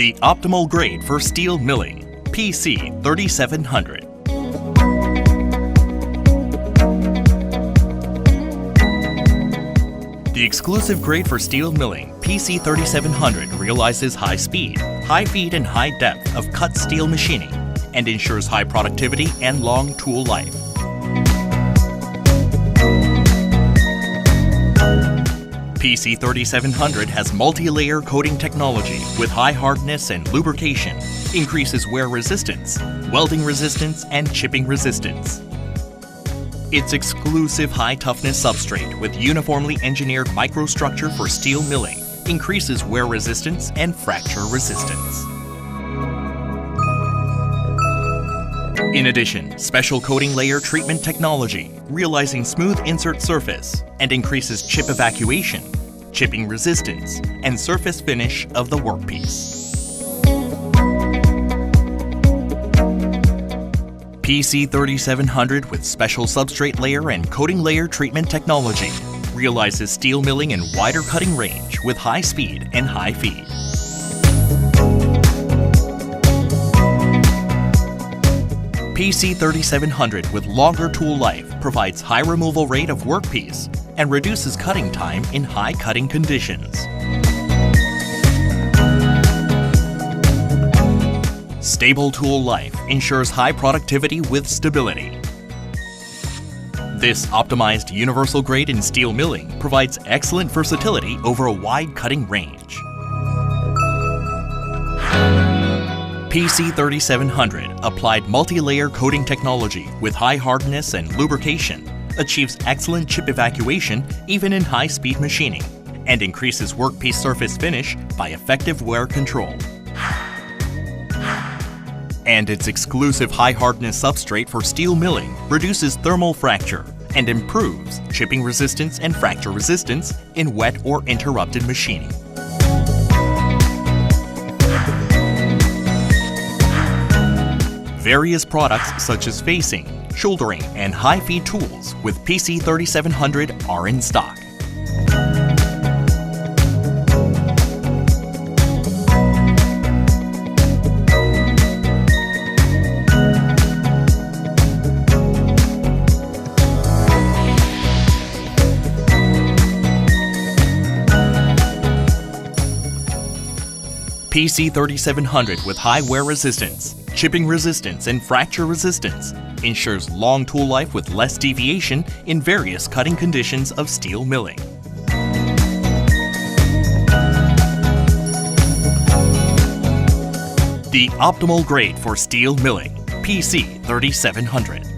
The optimal grade for steel milling, PC3700. The exclusive grade for steel milling, PC3700, realizes high speed, high feed and high depth of cut steel machining and ensures high productivity and long tool life. PC3700 has multi-layer coating technology with high hardness and lubrication, increases wear resistance, welding resistance, and chipping resistance. Its exclusive high-toughness substrate with uniformly engineered microstructure for steel milling increases wear resistance and fracture resistance. In addition, special coating layer treatment technology, realizing smooth insert surface, and increases chip evacuation, chipping resistance, and surface finish of the workpiece. PC3700 with special substrate layer and coating layer treatment technology realizes steel milling and wider cutting range with high speed and high feed. PC3700 with longer tool life provides high removal rate of workpiece and reduces cutting time in high cutting conditions. Stable tool life ensures high productivity with stability. This optimized universal grade in steel milling provides excellent versatility over a wide cutting range. PC3700 applied multi-layer coating technology with high hardness and lubrication achieves excellent chip evacuation even in high-speed machining and increases workpiece surface finish by effective wear control. And its exclusive high-hardness substrate for steel milling reduces thermal fracture and improves chipping resistance and fracture resistance in wet or interrupted machining. Various products such as facing, shouldering, and high-feed tools with PC3700 are in stock. PC3700 with high wear resistance, chipping resistance, and fracture resistance ensures long tool life with less deviation in various cutting conditions of steel milling. The optimal grade for steel milling, PC3700.